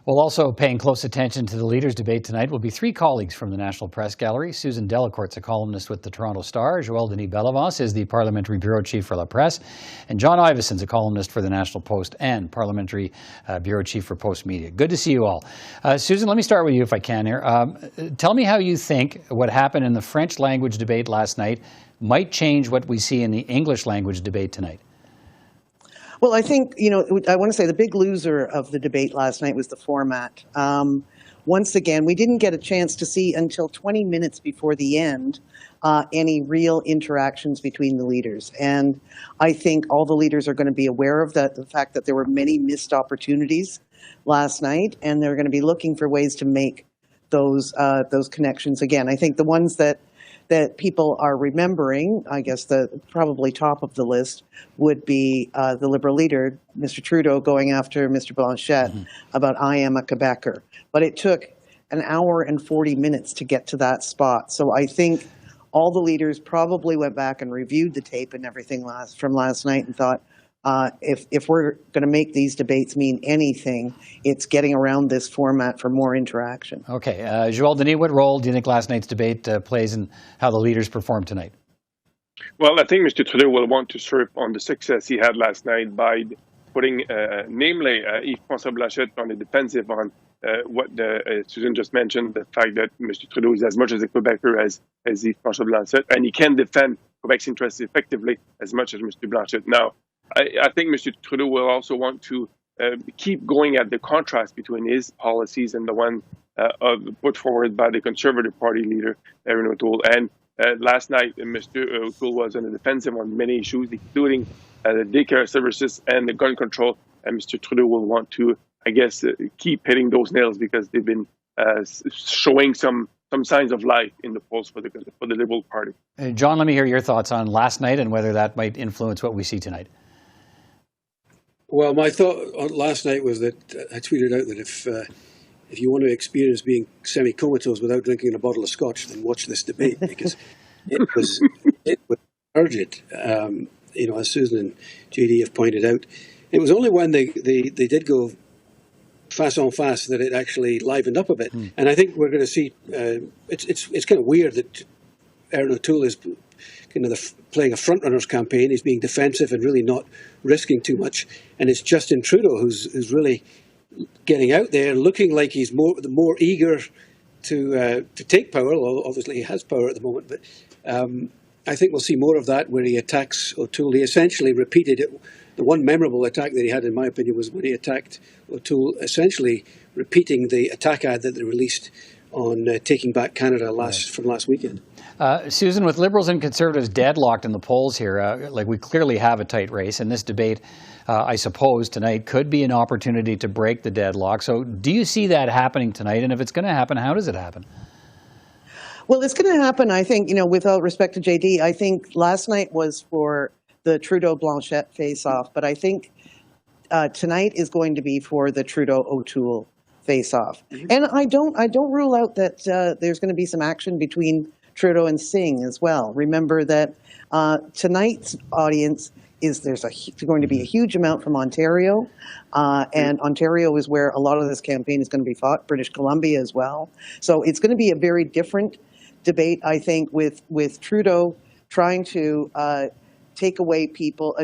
Well, also paying close attention to the leaders' debate tonight will be three colleagues from the National Press Gallery. Susan Delacourt's a columnist with the Toronto Star. Joël-Denis Bellavance is the parliamentary bureau chief for La Presse. And John Ivison's a columnist for the National Post and parliamentary bureau chief for Post Media. Good to see you all. Susan, let me start with you if I can here. Tell me how you think what happened in the French language debate last night might change what we see in the English language debate tonight. Well, I think, I want to say the big loser of the debate last night was the format. Once again, we didn't get a chance to see until 20 minutes before the end any real interactions between the leaders. And I think all the leaders are going to be aware of the fact that there were many missed opportunities last night, and they're going to be looking for ways to make those connections again. I think the ones that people are remembering, I guess the probably top of the list would be the Liberal leader, Mr. Trudeau, going after Mr. Blanchet about I am a Quebecer. But it took an hour and 40 minutes to get to that spot. So I think all the leaders probably went back and reviewed the tape and everything from last night and thought, if we're going to make these debates mean anything, it's getting around this format for more interaction. Okay. Joël-Denis, what role do you think last night's debate plays in how the leaders performed tonight? Well, I think Mr. Trudeau will want to surf on the success he had last night by putting, namely, Yves Blanchet on the defensive on what Susan just mentioned, the fact that Mr. Trudeau is as much as a Quebecer as Yves Blanchet, and he can defend Quebec's interests effectively as much as Mr. Blanchet. Now, I think Mr. Trudeau will also want to keep going at the contrast between his policies and the one put forward by the Conservative Party leader, Erin O'Toole. And last night, Mr. O'Toole was on the defensive on many issues, including the daycare services and the gun control. And Mr. Trudeau will want to, I guess, keep hitting those nails because they've been showing some signs of life in the polls for the Liberal Party. John, let me hear your thoughts on last night and whether that might influence what we see tonight. Well, my thought on last night was that I tweeted out that if you want to experience being semi-comatose without drinking a bottle of scotch, then watch this debate because it was urgent. As Susan and JD have pointed out, it was only when they did go face en face that it actually livened up a bit. And I think we're going to see. It's kind of weird that Erin O'Toole is kind of playing a frontrunner's campaign. He's being defensive and really not risking too much. And it's Justin Trudeau who's really getting out there, looking like he's more eager to take power. Although obviously he has power at the moment, but I think we'll see more of that where he attacks O'Toole. He essentially repeated it. The one memorable attack that he had, in my opinion, was when he attacked O'Toole, essentially repeating the attack ad that they released on Taking Back Canada from last weekend. Susan, with Liberals and Conservatives deadlocked in the polls here, we clearly have a tight race, and this debate, I suppose, tonight could be an opportunity to break the deadlock. So do you see that happening tonight? And if it's going to happen, how does it happen? Well, it's going to happen, I think, with all respect to JD, I think last night was for the Trudeau-Blanchet face-off, but I think tonight is going to be for the Trudeau-O'Toole face-off. And I don't rule out that there's going to be some action between Trudeau and Singh as well. Remember that tonight's audience there's going to be a huge amount from Ontario, and Ontario is where a lot of this campaign is going to be fought, British Columbia as well. So it's going to be a very different debate, I think, with Trudeau trying to take away people,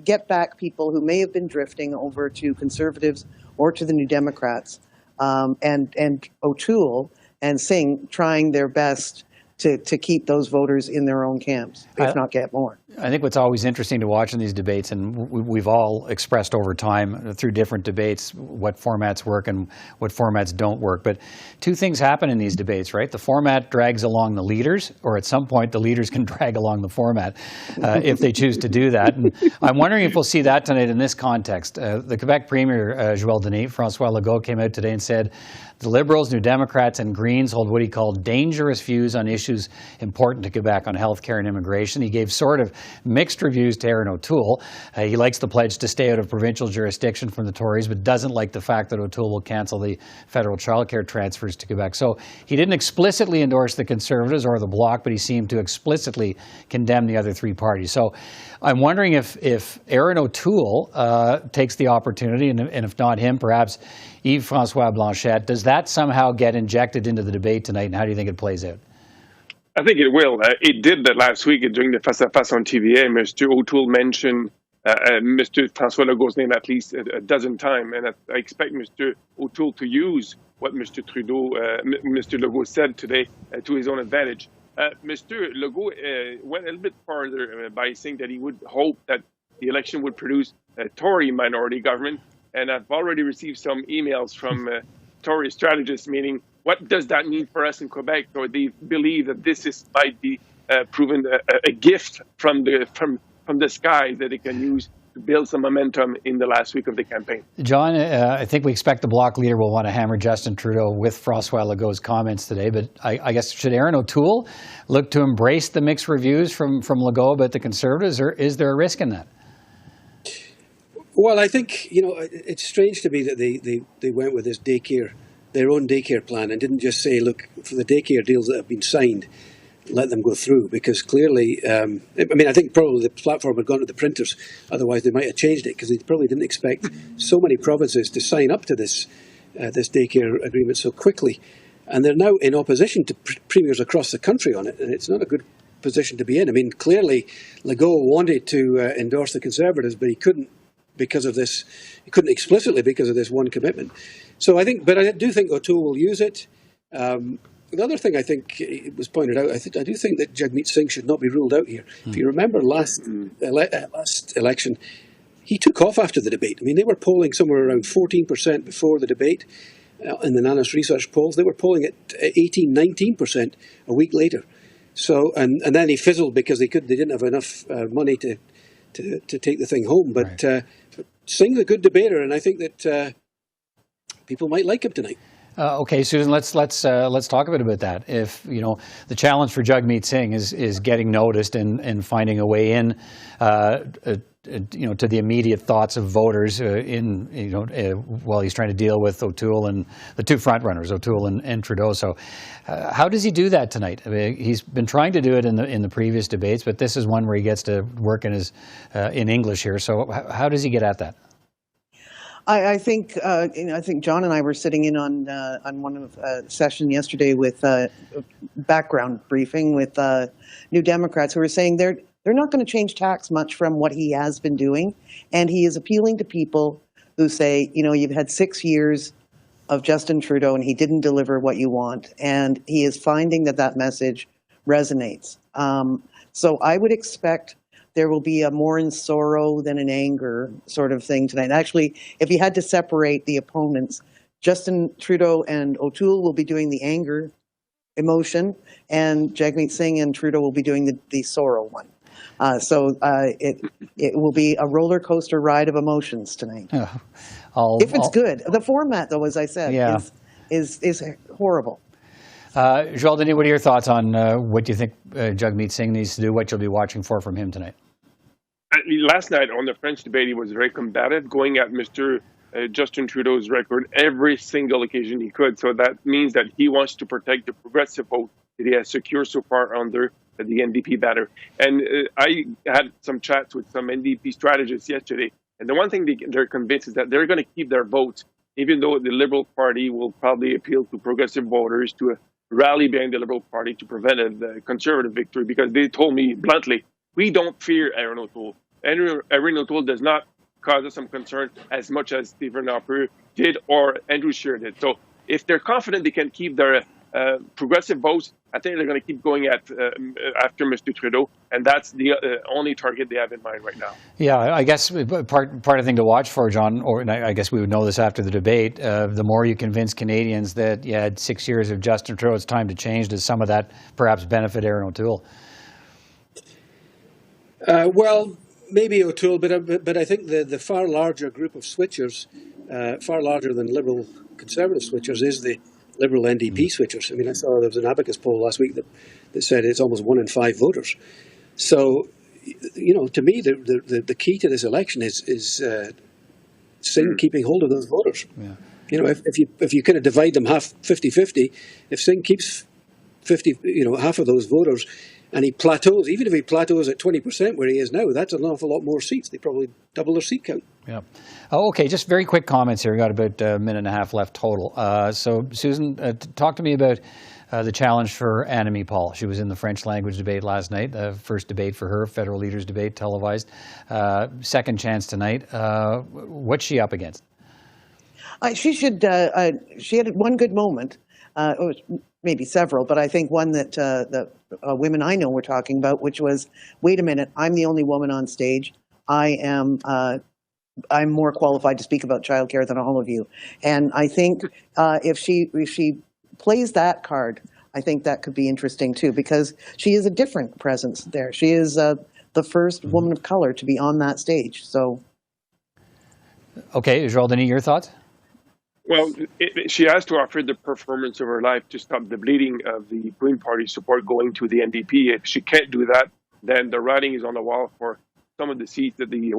get back people who may have been drifting over to Conservatives or to the New Democrats, and O'Toole and Singh trying their best to keep those voters in their own camps, if not get more. I think what's always interesting to watch in these debates, and we've all expressed over time through different debates what formats work and what formats don't work. But two things happen in these debates, right? The format drags along the leaders, or at some point the leaders can drag along the format if they choose to do that. And I'm wondering if we'll see that tonight in this context. The Quebec Premier, Joël-Denis, François Legault, came out today and said the Liberals, New Democrats, and Greens hold what he called dangerous views on issues important to Quebec on healthcare and immigration. He gave sort of mixed reviews to Erin O'Toole. He likes the pledge to stay out of provincial jurisdiction from the Tories, but doesn't like the fact that O'Toole will cancel the federal childcare transfers to Quebec. So he didn't explicitly endorse the Conservatives or the Bloc, but he seemed to explicitly condemn the other three parties. So I'm wondering if Erin O'Toole takes the opportunity, and if not him, perhaps Yves-François Blanchet, does that somehow get injected into the debate tonight, and how do you think it plays out? I think it will. It did that last week during the face-à-face on TVA. Mr. O'Toole mentioned Mr. François Legault's name at least a dozen times, and I expect Mr. O'Toole to use what Mr. Legault said today to his own advantage. Mr. Legault went a little bit farther by saying that he would hope that the election would produce a Tory minority government, and I've already received some emails from Tory strategists, meaning what does that mean for us in Quebec? Or they believe that this might be proven a gift from the sky that they can use to build some momentum in the last week of the campaign. John, I think we expect the Bloc leader will want to hammer Justin Trudeau with François Legault's comments today, but I guess should Erin O'Toole look to embrace the mixed reviews from Legault about the Conservatives, or is there a risk in that? Well, I think, it's strange to me that they went with this their own daycare plan, and didn't just say, look, for the daycare deals that have been signed, let them go through, because clearly, I think probably the platform had gone to the printers, otherwise they might have changed it, because they probably didn't expect so many provinces to sign up to this daycare agreement so quickly. And they're now in opposition to premiers across the country on it, and it's not a good position to be in. I mean, clearly, Legault wanted to endorse the Conservatives, but he couldn't because of this. He couldn't explicitly because of this one commitment. So I do think O'Toole will use it. The other thing I think it was pointed out, I do think that Jagmeet Singh should not be ruled out here. If you remember last election, he took off after the debate. I mean, they were polling somewhere around 14% before the debate in the Nanos research polls. They were polling at 18, 19% a week later. So, and then he fizzled because they didn't have enough money to take the thing home. But right. Singh's a good debater, and I think that people might like him tonight. Okay, Susan, let's talk a bit about that. If the challenge for Jagmeet Singh is getting noticed and finding a way in, to the immediate thoughts of voters while he's trying to deal with O'Toole and the two front runners, O'Toole and Trudeau. So, how does he do that tonight? I mean, he's been trying to do it in the previous debates, but this is one where he gets to work in English here. So, how does he get at that? I think John and I were sitting in on one of session yesterday with background briefing with New Democrats who were saying they're not going to change tax much from what he has been doing, and he is appealing to people who say, you've had 6 years of Justin Trudeau and he didn't deliver what you want, and he is finding that message resonates. So I would expect there will be a more in sorrow than in anger sort of thing tonight. Actually, if you had to separate the opponents, Justin Trudeau and O'Toole will be doing the anger emotion, and Jagmeet Singh and Trudeau will be doing the sorrow one. So it will be a roller coaster ride of emotions tonight. If it's good. The format, though, as I said, is horrible. Joël-Denis, what are your thoughts on what you think Jagmeet Singh needs to do, what you'll be watching for from him tonight? Last night on the French debate, he was very combative, going at Mr. Justin Trudeau's record every single occasion he could. So that means that he wants to protect the progressive vote that he has secured so far under the NDP banner. And I had some chats with some NDP strategists yesterday, and the one thing they're convinced is that they're going to keep their votes, even though the Liberal Party will probably appeal to progressive voters to rally behind the Liberal Party to prevent a Conservative victory, because they told me bluntly, we don't fear Erin O'Toole. Erin O'Toole does not cause us some concern as much as Stephen Harper did or Andrew Scheer did. So if they're confident they can keep their progressive votes, I think they're going to keep going after Mr. Trudeau, and that's the only target they have in mind right now. Yeah, I guess part of the thing to watch for, John, and I guess we would know this after the debate, the more you convince Canadians that you had 6 years of Justin Trudeau, it's time to change, does some of that perhaps benefit Erin O'Toole? Well, maybe O'Toole, but I think the far larger group of switchers, far larger than Liberal Conservative switchers, is the Liberal NDP switchers. I mean, I saw there was an Abacus poll last week that said it's almost 1 in 5 voters. So, to me, the key to this election is Singh keeping hold of those voters. Yeah. If you kind of divide them half 50-50, if Singh keeps 50, half of those voters, and he plateaus, even if he plateaus at 20% where he is now, that's an awful lot more seats. They probably double their seat count. Yeah. Oh, okay, just very quick comments here. We've got about a minute and a half left total. So, Susan, talk to me about the challenge for Annamie Paul. She was in the French language debate last night, the first debate for her, federal leaders debate, televised. Second chance tonight. What's she up against? She had one good moment, maybe several, but I think one that the women I know were talking about, which was, wait a minute, I'm the only woman on stage. I'm more qualified to speak about childcare than all of you. And I think if she plays that card, I think that could be interesting too, because she is a different presence there. She is the first woman of color to be on that stage. So, okay, Joël-Denis, your thoughts? Well, she has to offer the performance of her life to stop the bleeding of the Green Party support going to the NDP. If she can't do that, then the writing is on the wall for some of the seats that the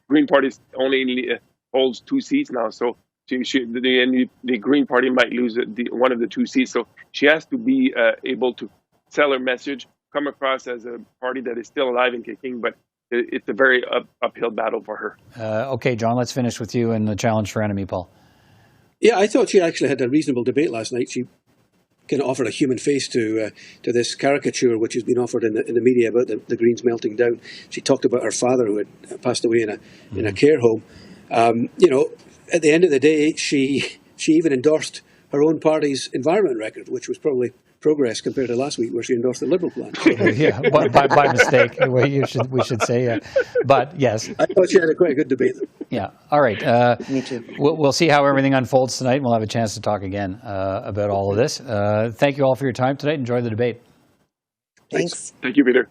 Green Party only holds 2 seats now. So the Green Party might lose one of the 2 seats. So she has to be able to sell her message, come across as a party that is still alive and kicking, but it's a very uphill battle for her. Okay, John, let's finish with you and the challenge for Annamie Paul. Yeah, I thought she actually had a reasonable debate last night. She kind of offered a human face to this caricature which has been offered in the media about the Greens melting down. She talked about her father who had passed away in a care home. At the end of the day, she even endorsed her own party's environment record, which was probably progress compared to last week where she endorsed the Liberal plan. Yeah, by mistake, we should say. But yes. I thought she had quite a good debate. Yeah. All right. me too. We'll see how everything unfolds tonight. We'll have a chance to talk again about all of this. Thank you all for your time tonight. Enjoy the debate. Thanks. Thank you, Peter.